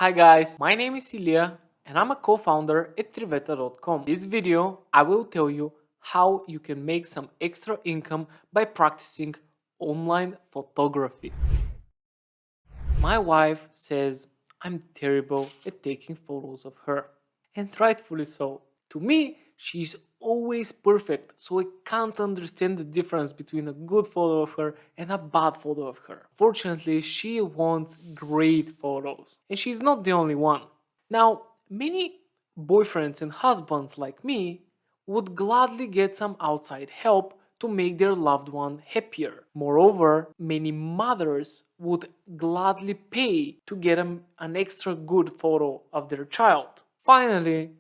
Hi guys, my name is Ilya and I'm a co-founder at Triveta.com. In this video, I will tell you how you can make some extra income by practicing online photography. My wife says I'm terrible at taking photos of her, and rightfully so. To me, she's always perfect, so I can't understand the difference between a good photo of her and a bad photo of her. Fortunately, she wants great photos, and she's not the only one. Now, many boyfriends and husbands like me would gladly get some outside help to make their loved one happier. Moreover, many mothers would gladly pay to get an extra good photo of their child. Finally,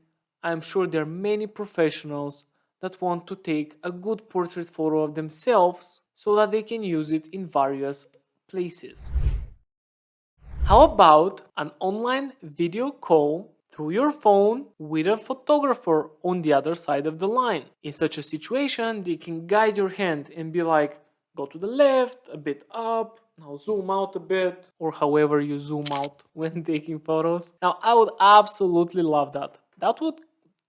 I'm sure there are many professionals that want to take a good portrait photo of themselves so that they can use it in various places. How about an online video call through your phone with a photographer on the other side of the line? In such a situation, they can guide your hand and be like, go to the left, a bit up, now zoom out a bit, or however you zoom out when taking photos. Now, I would absolutely love that. That would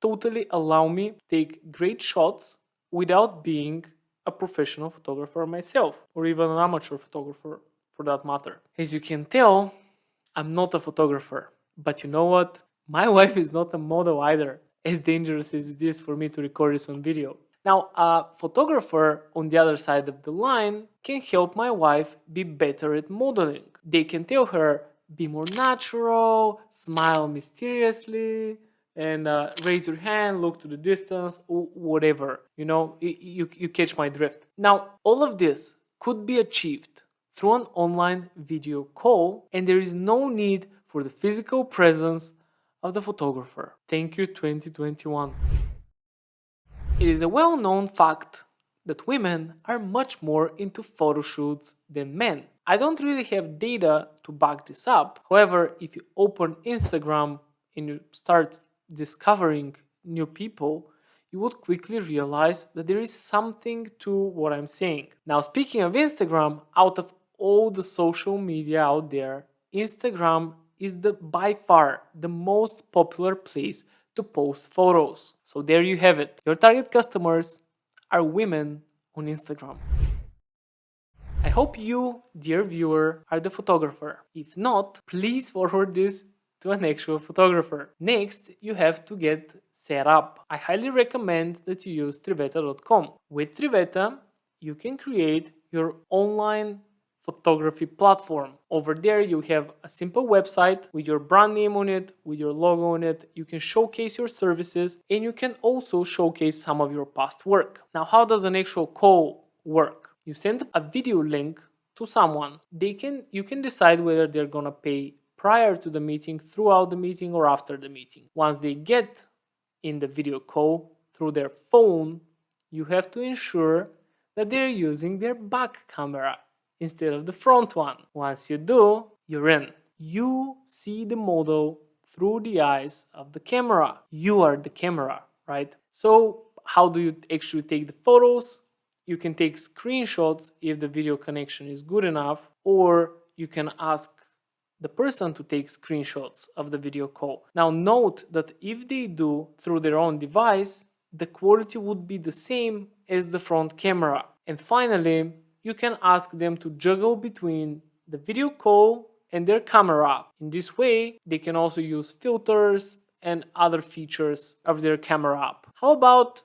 totally allow me to take great shots without being a professional photographer myself, or even an amateur photographer for that matter. As you can tell, I'm not a photographer, but you know what? My wife is not a model either, as dangerous as it is for me to record this on video. Now, a photographer on the other side of the line can help my wife be better at modeling. They can tell her, be more natural, smile mysteriously, and raise your hand, look to the distance, or whatever. You catch my drift. Now, all of this could be achieved through an online video call, and there is no need for the physical presence of the photographer. Thank you, 2021. It is a well known fact that women are much more into photo shoots than men. I don't really have data to back this up. However, if you open Instagram and you start discovering new people, you would quickly realize that there is something to what I'm saying. Now, speaking of Instagram, out of all the social media out there, Instagram is by far the most popular place to post photos. So there you have it. Your target customers are women on Instagram. I hope you, dear viewer, are the photographer. If not, please forward this to an actual photographer. Next, you have to get set up. I highly recommend that you use Triveta.com. With Triveta, you can create your online photography platform. Over there, you have a simple website with your brand name on it, with your logo on it. You can showcase your services and you can also showcase some of your past work. Now, how does an actual call work? You send a video link to someone. You can decide whether they're gonna pay prior to the meeting, throughout the meeting, or after the meeting. Once they get in the video call through their phone, you have to ensure that they're using their back camera instead of the front one. Once you do, you're in. You see the model through the eyes of the camera. You are the camera, right? So, how do you actually take the photos? You can take screenshots if the video connection is good enough, or you can ask the person to take screenshots of the video call. Now, note that if they do through their own device, the quality would be the same as the front camera. And finally, you can ask them to juggle between the video call and their camera app. In this way, they can also use filters and other features of their camera app. How about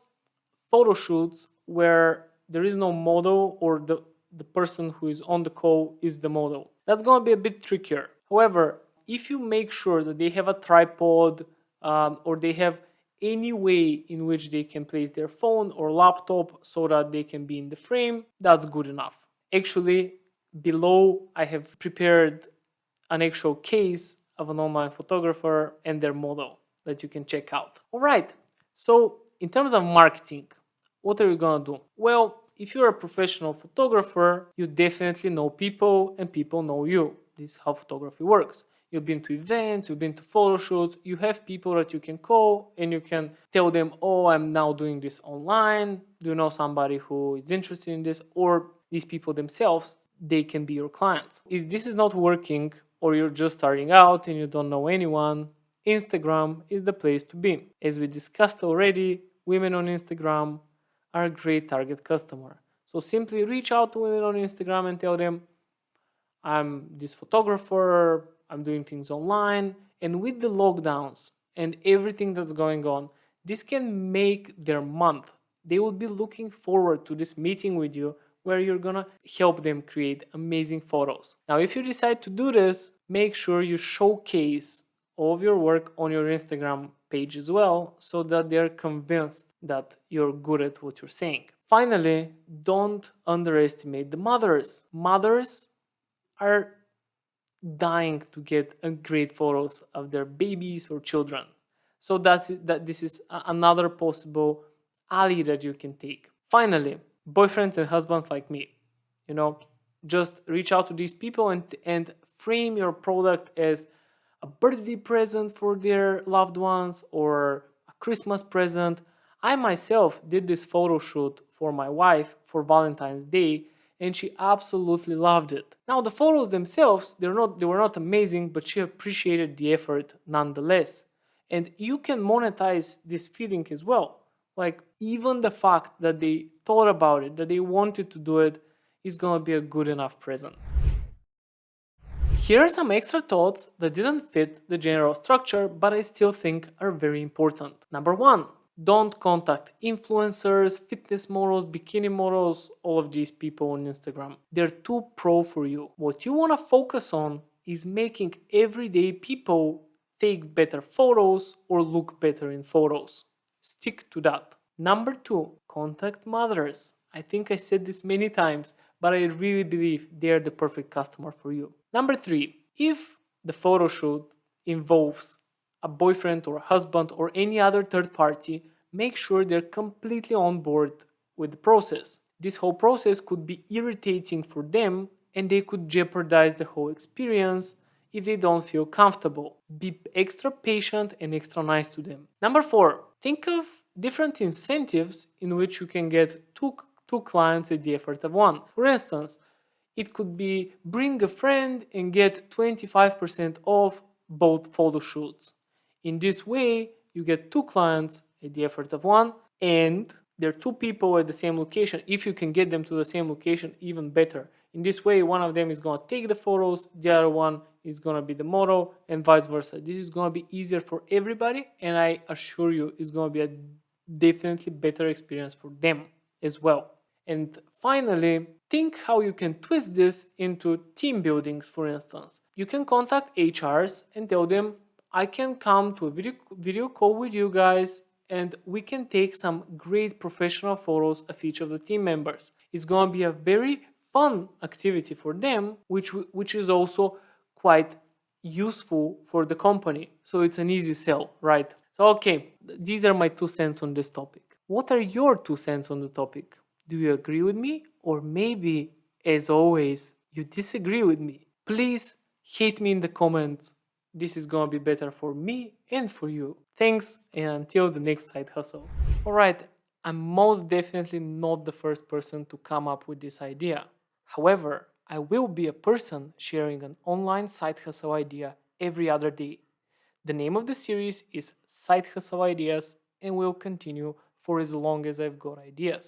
photo shoots where there is no model or the person who is on the call is the model? That's going to be a bit trickier. However, if you make sure that they have a tripod or they have any way in which they can place their phone or laptop so that they can be in the frame, that's good enough. Actually, below I have prepared an actual case of an online photographer and their model that you can check out. All right, so in terms of marketing, what are you gonna do? Well, if you're a professional photographer, you definitely know people and people know you. This is how photography works. You've been to events, you've been to photo shoots, you have people that you can call and you can tell them, oh, I'm now doing this online. Do you know somebody who is interested in this? Or these people themselves, they can be your clients. If this is not working or you're just starting out and you don't know anyone, Instagram is the place to be. As we discussed already, women on Instagram are a great target customer. So simply reach out to women on Instagram and tell them, I'm this photographer, I'm doing things online, and with the lockdowns and everything that's going on, this can make their month. They will be looking forward to this meeting with you where you're gonna help them create amazing photos. Now, if you decide to do this, make sure you showcase all of your work on your Instagram page as well so that they're convinced that you're good at what you're saying. Finally, don't underestimate the mothers. Mothers are dying to get great photos of their babies or children. So this is another possible alley that you can take. Finally, boyfriends and husbands like me, you know, just reach out to these people and frame your product as a birthday present for their loved ones or a Christmas present. I myself did this photo shoot for my wife for Valentine's Day and she absolutely loved it. Now the photos themselves, they were not amazing, but she appreciated the effort nonetheless. And you can monetize this feeling as well. Like even the fact that they thought about it, that they wanted to do it, is gonna be a good enough present. Here are some extra thoughts that didn't fit the general structure, but I still think are very important. Number one, don't contact influencers, fitness models, bikini models, all of these people on Instagram. They're too pro for you. What you want to focus on is making everyday people take better photos or look better in photos. Stick to that. Number two, contact mothers. I think I said this many times, but I really believe they're the perfect customer for you. Number three, if the photo shoot involves a boyfriend or a husband or any other third party, make sure they're completely on board with the process. This whole process could be irritating for them and they could jeopardize the whole experience if they don't feel comfortable. Be extra patient and extra nice to them. Number four, think of different incentives in which you can get two clients at the effort of one. For instance, it could be bring a friend and get 25% off both photo shoots. In this way, you get two clients at the effort of one, and there are two people at the same location. If you can get them to the same location, even better. In this way, one of them is going to take the photos, the other one is going to be the model, and vice versa. This is going to be easier for everybody, and I assure you, it's going to be a definitely better experience for them as well. And finally, think how you can twist this into team buildings, for instance. You can contact HRs and tell them, I can come to a video call with you guys and we can take some great professional photos of each of the team members. It's going to be a very fun activity for them, which is also quite useful for the company. So it's an easy sell, right? So, okay, these are my 2 cents on this topic. What are your 2 cents on the topic? Do you agree with me? Or maybe, as always, you disagree with me? Please hate me in the comments. This is gonna be better for me and for you. Thanks, and until the next side hustle. Alright, I'm most definitely not the first person to come up with this idea. However, I will be a person sharing an online side hustle idea every other day. The name of the series is Side Hustle Ideas and will continue for as long as I've got ideas.